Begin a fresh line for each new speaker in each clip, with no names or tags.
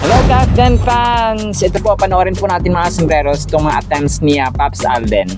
Hello Captain fans! Ito po, panoorin po natin mga sombreros itong mga attempts ni Pops Alden.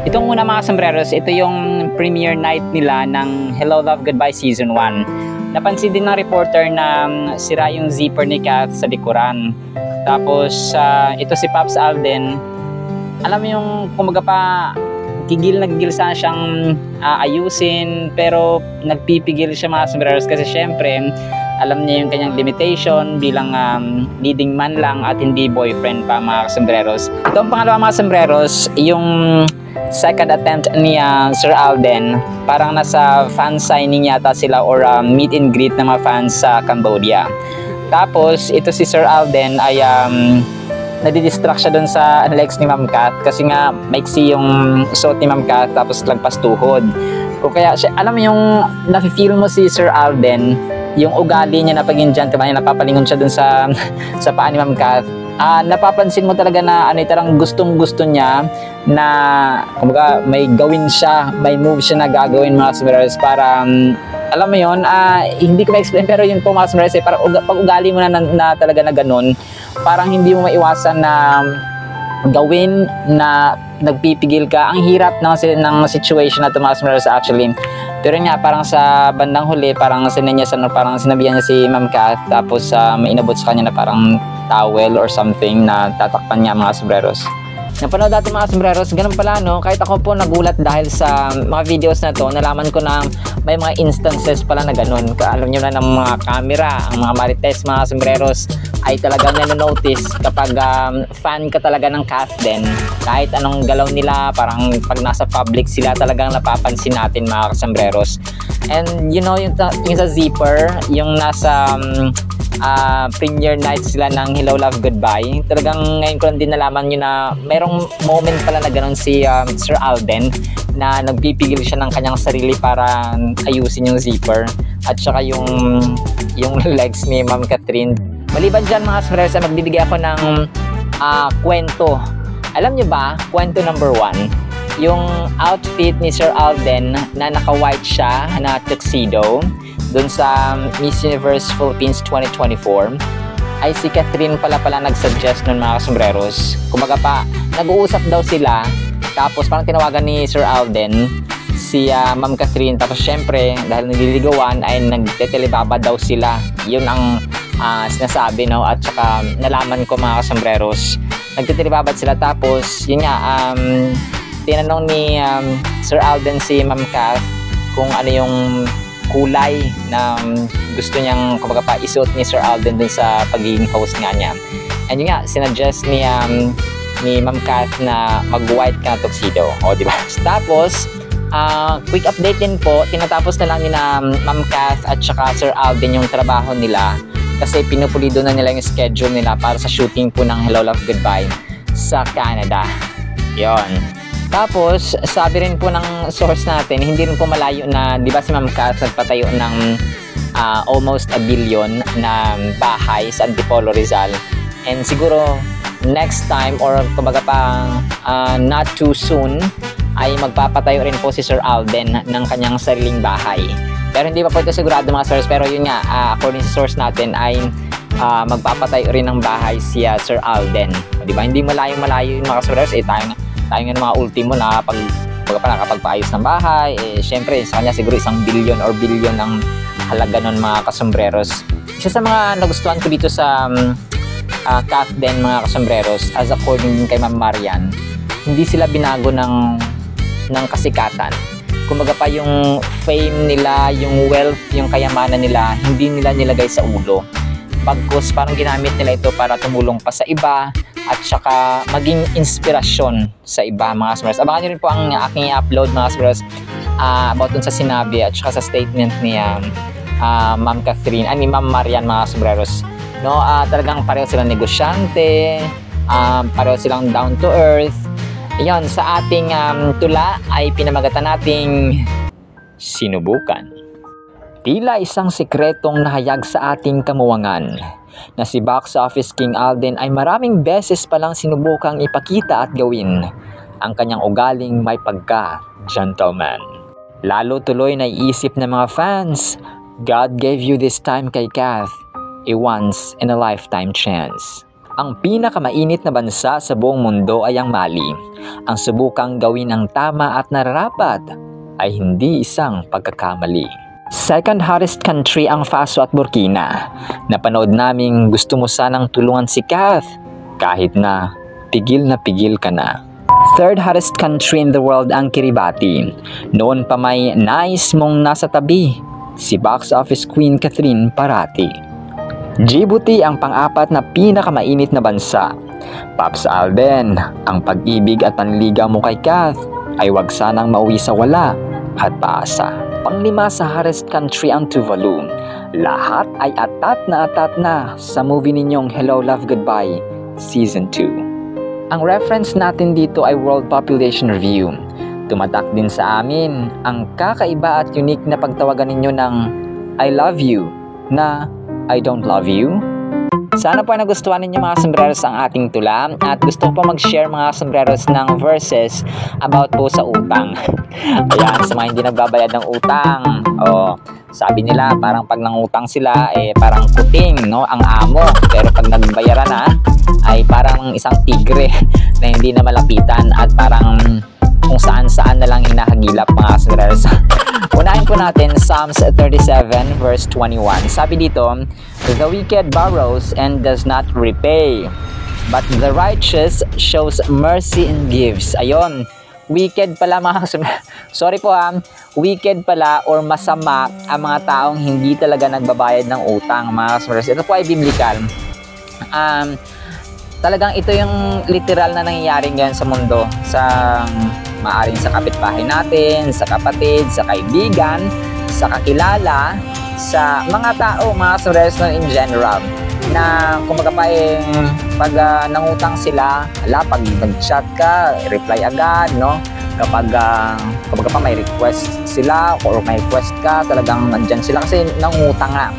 Itong una mga sombreros, ito yung premiere night nila ng Hello Love Goodbye Season 1. Napansin din ng reporter na sira yung zipper ni Kath sa likuran. Tapos ito si Pops Alden, alam mo yung kumaga pa gigil sana siyang ayusin, pero nagpipigil siya mga sombreros kasi syempre alam niya yung kanyang limitation bilang leading man lang at hindi boyfriend pa mga sombreros. Ito ang pangalawa mga sombreros, yung second attempt ni Sir Alden, parang nasa fan signing yata sila or meet and greet ng mga fans sa Cambodia. Tapos ito si Sir Alden ay nadidistract siya dun sa legs ni Ma'am Kath kasi nga maiksi yung suot ni Ma'am Kath tapos lagpas tuhod. O kaya alam mo yung nafe-feel mo si Sir Alden, yung ugali niya na paging gentleman, napapalingon siya dun sa paa ni Ma'am Kath. Napapansin mo talaga na tarang gustong-gusto niya na kumbaga may gawin siya, may move siya na gagawin mga sombreros para alam mo yun, hindi ko ma-explain pero yun po mga sombreros para pag ugali mo na talaga na ganun, parang hindi mo maiwasan na gawin na nagpipigil ka. Ang hirap ng situation na ito mga sombreros actually. Pero nga parang sa bandang huli parang parang sinabihan niya si Ma'am Kath, tapos may inabot sa kanya na parang towel or something na tatakpan niya mga sombreros. Napanood natin mga sombreros, ganun pala no, kahit ako po nagulat dahil sa mga videos na to, nalaman ko na may mga instances pala na ganun. Alam nyo na ng mga camera, ang mga marites mga sombreros ay talagang nanonotice kapag fan ka talaga ng Kath din. Kahit anong galaw nila, parang pag nasa public sila talagang napapansin natin mga sombreros. And you know, yung sa zipper, yung nasa premiere night sila ng Hello Love Goodbye, talagang ngayon ko lang din nalaman nyo na merong moment pala na ganun si Sir Alden na nagpipigil siya ng kanyang sarili para ayusin yung zipper at saka yung legs ni Ma'am Catherine. Maliban dyan mga sombreros, magbibigay ako ng kwento. Alam nyo ba, kwento number 1, yung outfit ni Sir Alden na naka-white siya na tuxedo dun sa Miss Universe Philippines 2024 ay si Catherine pala nag-suggest nun mga sombreros. Kumaga pa, nag-uusap daw sila, tapos parang tinawagan ni Sir Alden si Ma'am Catherine, tapos syempre dahil nililigawan ay nagtetelebaba daw sila. Yun ang sinasabi, no? At saka nalaman ko mga sombreros, nagtetelebaba sila, tapos yun nga, tinanong ni Sir Alden si Ma'am Kath kung ano yung kulay na gusto niyang kumbaga pa isuot ni Sir Alden din sa pagiging host nga niya. And yun nga, sinuggest ni Ma'am Kath na mag-white ka na tuxedo. O, diba? Tapos, quick update din po, tinatapos na lang ni na Ma'am Kath at saka Sir Alden yung trabaho nila kasi pinupulido na nila yung schedule nila para sa shooting po ng Hello Love Goodbye sa Canada. Yon. Tapos, sabi rin po ng source natin, hindi rin po malayo na, di ba si Ma'am Kath nagpatayo ng almost 1 billion na bahay sa Antipolo, Rizal. And siguro, next time or kumbaga pa not too soon, ay magpapatayo rin po si Sir Alden ng kanyang sariling bahay. Pero hindi pa po ito sigurado mga source, pero yun nga, according sa source natin ay magpapatayo rin ng bahay si Sir Alden. Di ba? Hindi malayo yung mga source, tayo nga ng mga ultimo na nakapagpaayos ng bahay, syempre sa kanya siguro 1 billion or billion ang halaga nun mga kasombreros. Isa sa mga nagustuhan ko dito sa Kath din mga kasombreros, as according din kay Ma'am Marian, hindi sila binago ng kasikatan. Kumbaga pa yung fame nila, yung wealth, yung kayamanan nila, hindi nila nilagay sa ulo. Bagkus parang ginamit nila ito para tumulong pa sa iba at saka maging inspirasyon sa iba mga sombreros. Abangan nyo rin po ang aking i-upload mga sombreros about dun sa sinabi at saka sa statement ni Ma'am Catherine, ni Ma'am Marian mga sombreros. No, talagang pareho silang negosyante, pareho silang down to earth. Ayun, sa ating tula ay pinamagatan nating sinubukan. Tila isang sikretong nahayag sa ating kamuwangan na si Box Office King Alden ay maraming beses palang sinubukang ipakita at gawin ang kanyang ugaling may pagka-gentleman. Lalo tuloy naiisip ng mga fans, God gave you this time kay Kath a once-in-a-lifetime chance. Ang pinakamainit na bansa sa buong mundo ay ang Mali. Ang subukang gawin ang tama at nararapat ay hindi isang pagkakamali. Second hottest country ang Faso at Burkina. Napanood naming gusto mo sanang tulungan si Kath kahit na pigil ka na. Third hottest country in the world ang Kiribati. Noon pa may nais mong nasa tabi, si box office queen Catherine Parati. Djibouti ang pang-apat na pinakamainit na bansa. Paps Alden, ang pag-ibig at panligaw mo kay Kath ay wag sanang mauwi sa wala at paasa. Panglima sa hottest country ang Tuvalu. Lahat ay atat na sa movie ninyong Hello, Love, Goodbye Season 2. Ang reference natin dito ay World Population Review. Tumatak din sa amin ang kakaiba at unique na pagtawagan ninyo ng I love you na I don't love you. Sana po ay nagustuhan ninyo mga sombreros ang ating tula at gusto ko po mag-share mga sombreros ng verses about po sa utang. Ayan, sa mga hindi nagbabayad ng utang. Sabi nila parang pag nangutang sila parang kuting, no, ang amo. Pero pag nagbayaran na ay parang isang tigre na hindi na malapitan at parang kung saan-saan na lang hinahagilap mga sombreros. Unahin po natin Psalms 37 verse 21. Sabi dito, the wicked borrows and does not repay, but the righteous shows mercy and gives. Ayun, wicked pala mga sorry po wicked pala or masama ang mga taong hindi talaga nagbabayad ng utang mga sombreros. Ito po ay biblical. Talagang ito yung literal na nangyayari ngayon sa mundo, sa maaring sa kapitbahay natin, sa kapatid, sa kaibigan, sa kakilala, sa mga tao, mga sombreros in general, na kumbaga pa pag nangutang sila, pag nag-chat ka, reply agad, no? Kapag kumbaga pa may request sila or may request ka, talagang nandyan sila kasi nangutang nga.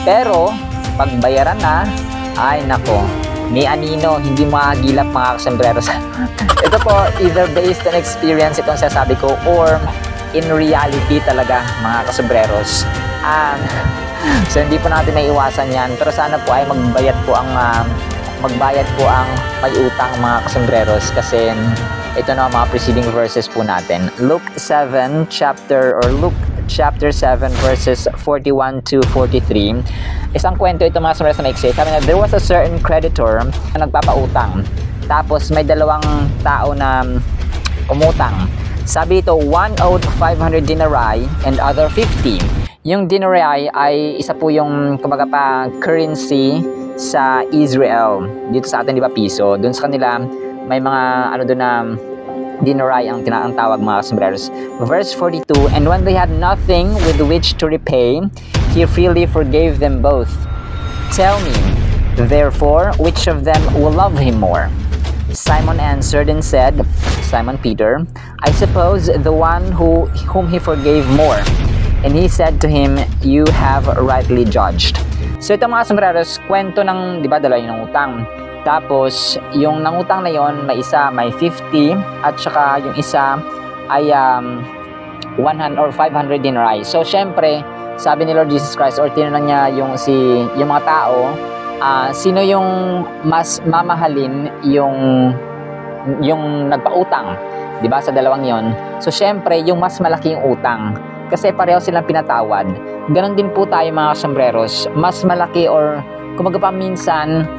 Pero pag bayaran na, ay nako, ni anino, hindi makagilap mga sombreros. Ito po, either based on experience itong sasabi ko or in reality talaga mga kasombreros. So hindi po natin naiiwasan yan, pero sana po ay magbayad po ang may utang mga kasombreros kasi ito na mga preceding verses po natin. Luke chapter 7 verses 41 to 43. Isang kwento ito mga sombreros na maiksi. Sabi na, there was a certain creditor na nagpapautang. Tapos may dalawang tao na umutang. Sabi ito, one owed 500 denarii and other 50. Yung denarii ay isa po yung kumbaga pa currency sa Israel. Dito sa atin di ba piso? Doon sa kanila may mga doon na denarii ang tawag mga sombreros. Verse 42, and when they had nothing with which to repay, he freely forgave them both. Tell me, therefore, which of them will love him more? Simon answered and said, Simon Peter, I suppose the one whom he forgave more. And he said to him, you have rightly judged. So ito mga sombreros, kwento ng, di ba, dalawa yung utang. Tapos, yung nangutang na yon, may isa, may 50, at saka yung isa ay 100 or 500 denarii. So, syempre, sabi ni Lord Jesus Christ, or tinanong niya yung mga tao, sino yung mas mamahalin yung nagpautang, di ba, sa dalawang yon. So, syempre, yung mas malaki yung utang. Kasi pareho silang pinatawad. Ganon din po tayo mga sombreros. Mas malaki or, kumaga pa minsan,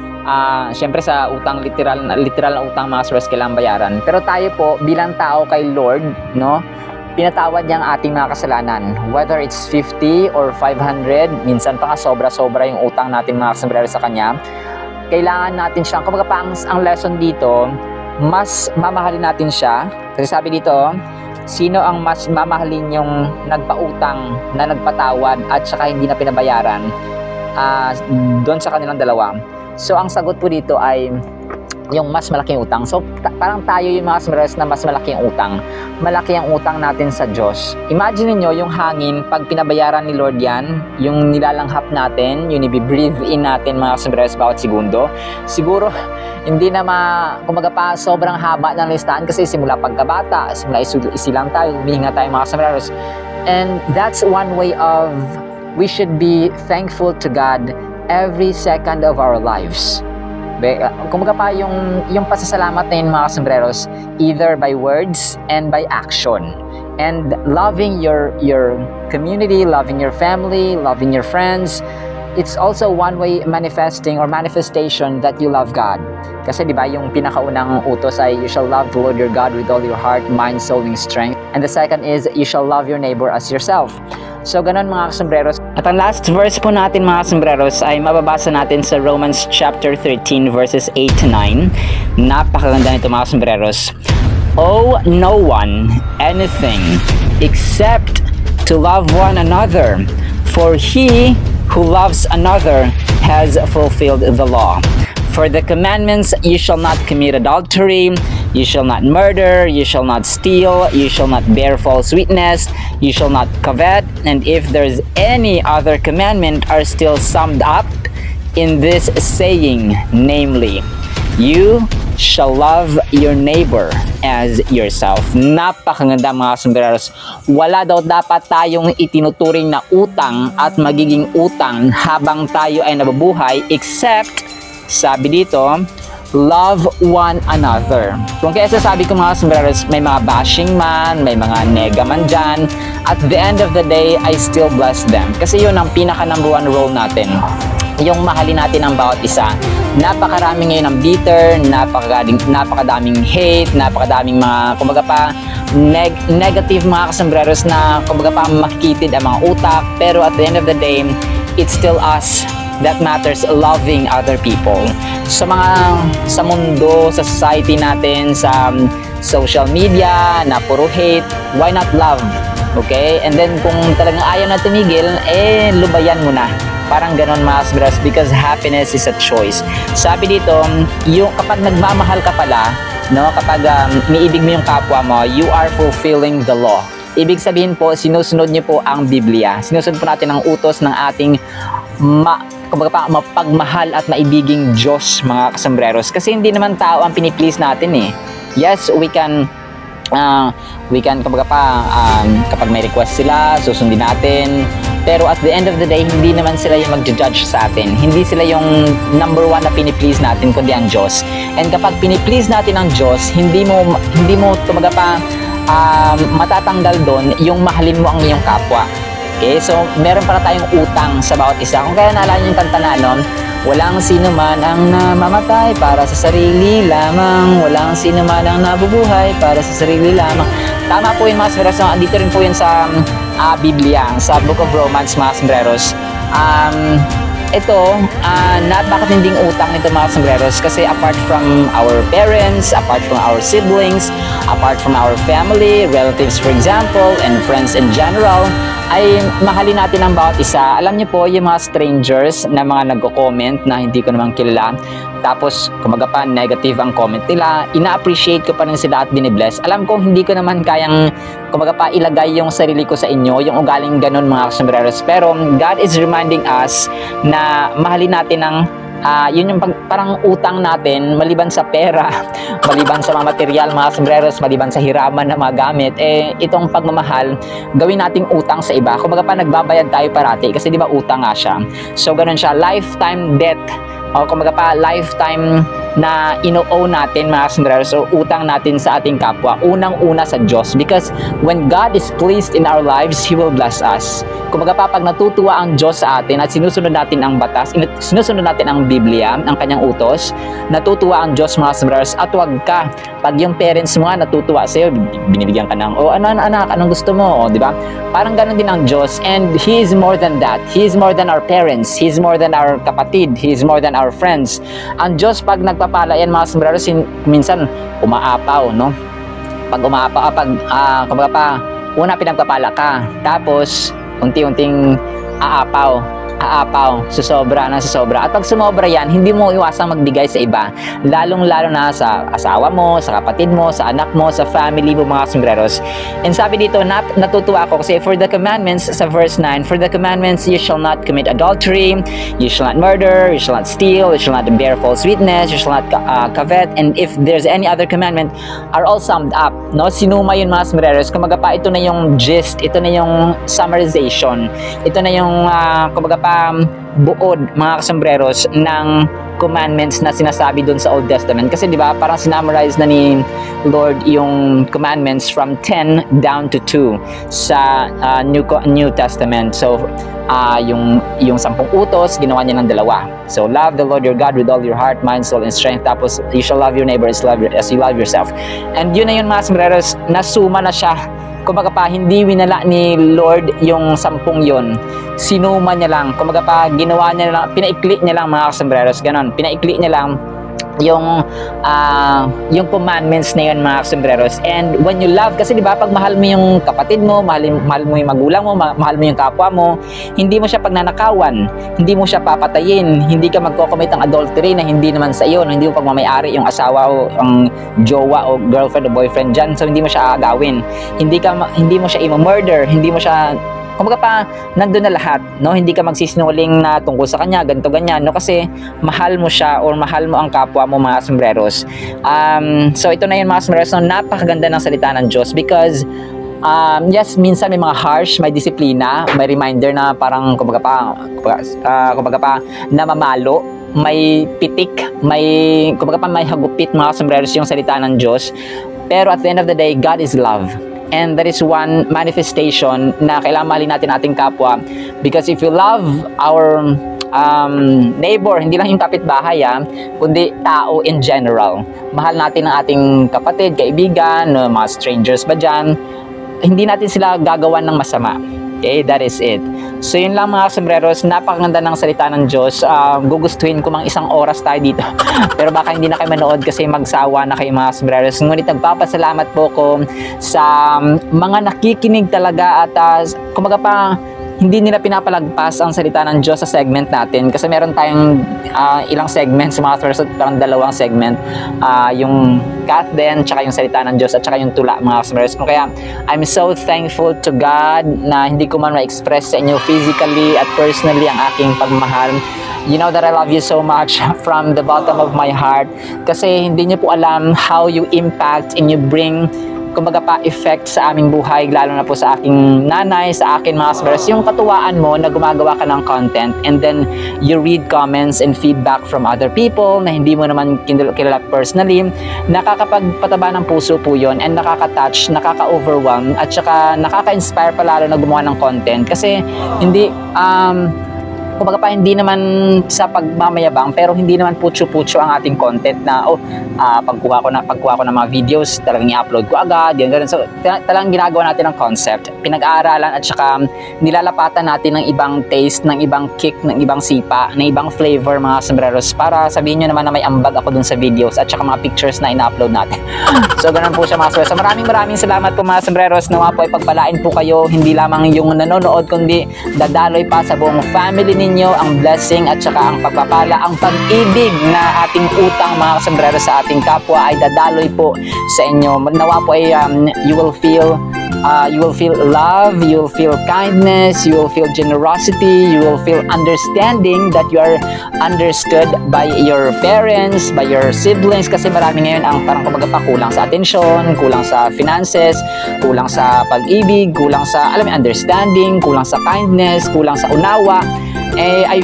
syempre sa utang, literal na utang mga sombreros kailangan bayaran. Pero tayo po, bilang tao kay Lord, no, pinatawad niya ang ating mga kasalanan. Whether it's 50 or 500, minsan pa nga sobra-sobra yung utang natin mga sombreros sa Kanya. Kailangan natin siya, kumaga pa ang lesson dito, mas mamahalin natin siya. Kasi sabi dito, sino ang mas mamahalin yung nagpautang na nagpatawad at saka hindi na pinabayaran doon sa kanilang dalawa. So ang sagot po dito ay yung mas malaking utang. So parang tayo yung mga sombreros na mas malaking utang. Malaki ang utang natin sa Diyos. Imagine niyo yung hangin, pag pinabayaran ni Lord yan, yung nilalanghap natin, yung i-breathe in natin mga sombreros bawat segundo, siguro hindi na kumaga pa sobrang haba ng listahan kasi simula pagkabata, simula isilang tayo, humihinga tayo mga sombreros. And that's one way of we should be thankful to God every second of our lives. Kumbaga pa yung pasasalamat na yun mga sombreros, either by words and by action. And loving your community, loving your family, loving your friends, it's also one way manifestation that you love God. Kasi di ba yung pinakaunang utos ay you shall love the Lord your God with all your heart, mind, soul, and strength. And the second is you shall love your neighbor as yourself. So ganun mga sombreros. At ang last verse po natin mga sombreros ay mababasa natin sa Romans chapter 13 verses 8 to 9. Napakaganda nito mga sombreros. Owe no one anything except to love one another, for he who loves another has fulfilled the law. For the commandments, you shall not commit adultery, you shall not murder, you shall not steal, you shall not bear false witness, you shall not covet, and if there's any other commandment are still summed up in this saying, namely, you shall love your neighbor as yourself. Napakaganda mga sombreros. Wala daw dapat tayong itinuturing na utang at magiging utang habang tayo ay nabubuhay except, sabi dito, love one another. Kung kaya sasabi ko mga sombreros, may mga bashing man, may mga nega man dyan, at the end of the day, I still bless them. Kasi yun ang pinaka number one role natin. Yung mahalin natin ang bawat isa. Napakarami ngayon ng bitter, napakadaming hate, napakadaming mga, kumbaga pa, negative mga kasombreros na, kumbaga pa, makikitid ang mga utak. Pero at the end of the day, it's still us that matters, loving other people. Sa mundo, sa society natin, sa social media, na puro hate, why not love? Okay? And then kung talagang ayaw na tumigil, lubayan mo na. Parang ganon mga sombreros, because happiness is a choice. Sabi dito, yung kapag nagmamahal ka pala, no, kapag iniibig mo yung kapwa mo, you are fulfilling the law. Ibig sabihin po, sinusunod niyo po ang Biblia. Sinusunod po natin ang utos ng ating mapagmahal at maibiging Diyos, mga kasombreros. Kasi hindi naman tao ang piniplease natin eh. Yes, we can kapag may request sila, susundin natin. Pero at the end of the day, hindi naman sila yung mag-judge sa atin. Hindi sila yung number one na piniplease natin, kundi ang Diyos. And kapag piniplease natin ang Diyos, hindi mo matatanggal doon yung mahalin mo ang iyong kapwa. Okay? So, meron para tayong utang sa bawat isa. Kung kaya naalala niyo yung kanta na, no? Walang sino man ang namamatay para sa sarili lamang. Walang sino man ang nabubuhay para sa sarili lamang. Tama po yun mga sombreros. Dito rin po yun sa Biblia, sa Book of Romans mga sombreros. Ito, napakatinding utang nito mga sombreros kasi apart from our parents, apart from our siblings, apart from our family, relatives for example, and friends in general, ay mahalin natin ang bawat isa. Alam niyo po, yung mga strangers na mga nagko-comment na hindi ko naman kilala, tapos kumaga pa negative ang comment nila, ina-appreciate ko pa rin sila at binibless. Alam ko hindi ko naman kayang kumaga pa ilagay yung sarili ko sa inyo, yung ugaling ganun mga sombreros. Pero God is reminding us na mahalin natin ang yun yung parang utang natin, maliban sa pera, maliban sa mga material, mga sombreros, maliban sa hiraman na mga gamit, itong pagmamahal, gawin nating utang sa iba. Kumbaga pa nagbabayad tayo parati kasi di ba utang nga siya. So ganun siya, lifetime debt, o kumbaga pa lifetime na ino-owe natin mga sombreros o utang natin sa ating kapwa, unang-una sa Diyos, because when God is pleased in our lives, He will bless us. Kumbaga pa pag natutuwa ang Diyos sa atin at sinusunod natin ang batas, sinusunod natin ang Biblia, ang kanyang utos, natutuwa ang Diyos mga sombreros. At wag ka, pag yung parents mo nga natutuwa sa'yo, binibigyan ka ng, anak, anong gusto mo? O, di ba? Parang ganun din ang Diyos, and He is more than that. He is more than our parents, He is more than our kapatid, He is more than our friends. Ang Diyos pag nagpapala yan mga sombreros, minsan umaapaw, no? Pag umaapaw, kumbaga pa, una pinagpapala ka, tapos unti-unting aapaw, susobra. At pag sumobra yan, hindi mo iwasang magbigay sa iba. Lalong-lalo na sa asawa mo, sa kapatid mo, sa anak mo, sa family mo mga sombreros. And sabi dito, natutuwa ako kasi for the commandments, sa verse 9, for the commandments, you shall not commit adultery, you shall not murder, you shall not steal, you shall not bear false witness, you shall not covet, and if there's any other commandment, are all summed up. No? Sinuma yun mga sombreros. Kumbaga pa, ito na yung gist, ito na yung summarization, ito na yung, kumbaga pa, buod mga kasombreros ng commandments na sinasabi doon sa Old Testament. Kasi di ba parang sinummarize na ni Lord yung commandments from 10 down to 2 sa New Testament. So yung 10 utos ginawa niya ng 2. So love the Lord your God with all your heart, mind, soul, and strength. Tapos you shall love your neighbor as you love yourself. And yun na yun mga sombreros, nasuma na siya. Kumbaga pa, hindi winala ni Lord yung 10 yun. Sinuma niya lang. Kumbaga pa, ginawa niya lang, pinaikli niya lang mga sombreros, ganon. Pinaikli niya lang yung commandments na yun mga sombreros. And when you love, kasi di ba pag mahal mo yung kapatid mo, mahal mo yung magulang mo, mahal mo yung kapwa mo, hindi mo siya pagnanakawan, hindi mo siya papatayin, hindi ka magko-commit ng adultery na hindi naman sa iyo, hindi mo pagmamayari yung asawa o ang jowa o girlfriend o boyfriend dyan, so hindi mo siya aagawin, hindi mo siya i-murder, hindi mo siya, kumbaga pa, nandun na lahat, no? Hindi ka magsisinungaling na tungkol sa kanya, ganito, ganyan, no? Kasi mahal mo siya or mahal mo ang kapwa mo mga sombreros. So ito na yun mga sombreros, no? Napakaganda ng salita ng Diyos because yes, minsan may mga harsh, may disiplina, may reminder na parang kumbaga pa namamalo, may pitik, may kumbaga pa may hagupit mga sombreros yung salita ng Diyos. Pero at the end of the day, God is love. And that is one manifestation na kailangan mahalin natin ating kapwa. Because if you love our neighbor, hindi lang yung kapitbahay kundi tao in general. Mahal natin ang ating kapatid, kaibigan, mga strangers ba dyan. Hindi natin sila gagawan ng masama. Okay, that is it. So yun lang mga sombreros, napakaganda ng salita ng Diyos. Gugustuhin ko mang 1 oras tayo dito. Pero baka hindi na kayo manood kasi magsawa na kayo mga sombreros. Ngunit nagpapasalamat po ko sa mga nakikinig talaga at kumbaga pa hindi nila pinapalagpas ang salita ng Diyos sa segment natin. Kasi meron tayong ilang segments, mga sombreros, parang 2 segment. Yung Kath din, tsaka yung salita ng Diyos at tsaka yung tula mga sombreros. Kaya I'm so thankful to God na hindi ko man ma-express sa inyo physically at personally ang aking pagmahal. You know that I love you so much from the bottom of my heart. Kasi hindi niyo po alam how you impact and you bring kumbaga pa effect sa aming buhay, lalo na po sa aking nanay, sa akin mga sombreros, yung katuwaan mo na gumagawa ka ng content and then you read comments and feedback from other people na hindi mo naman kilala personally, nakakapagpataba ng puso po yun and nakaka-touch, nakaka-overwhelm at saka nakaka-inspire pa lalo na gumawa ng content kasi hindi kumbaga pa hindi naman sa pagmamayabang pero hindi naman putyo-putyo ang ating content na pagkuha ko ng mga videos talagang i-upload ko agad ganun. So talagang ginagawa natin ang concept, pinag-aaralan at saka nilalapatan natin ng ibang taste, ng ibang kick, ng ibang sipa, ng ibang flavor mga sombreros para sabihin nyo naman na may ambag ako dun sa videos at saka mga pictures na ina-upload natin. So ganun po siya mga sombreros. So maraming salamat po mga sombreros, nawa po ay pagpalain po kayo, hindi lamang yung nanonood kundi dadaloy pa sa buong family ninyo ang blessing at saka ang pagpapala, ang pag-ibig na ating utang mga sombreros sa ating kapwa ay dadaloy po sa inyo. Nawa po ay you will feel love, you will feel kindness, you will feel generosity, you will feel understanding that you are understood by your parents, by your siblings kasi marami ngayon ang parang kumbaga pa kulang sa atensyon, kulang sa finances, kulang sa pag-ibig, kulang sa understanding, kulang sa kindness, kulang sa unawa. I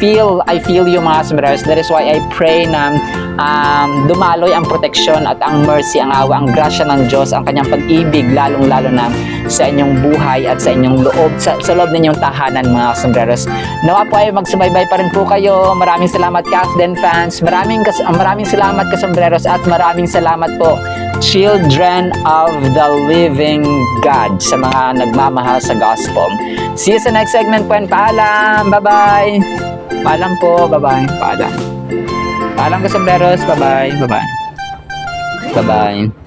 feel you mga sombreros. That is why I pray na dumaloy ang proteksyon at ang mercy, ang awa, ang grasya ng Diyos, ang kanyang pag-ibig lalong-lalo na sa inyong buhay at sa inyong loob, sa loob ninyong tahanan mga sombreros. Nawa po ay magsubaybay pa rin po kayo. Maraming salamat Kathden fans, maraming salamat kasombreros at maraming salamat po children of the living God sa mga nagmamahal sa gospel. See you sa next segment po and paalam. Bye-bye. Paalam po. Bye-bye. Paalam. Paalam kasombreros. Bye-bye. Bye-bye. Bye-bye.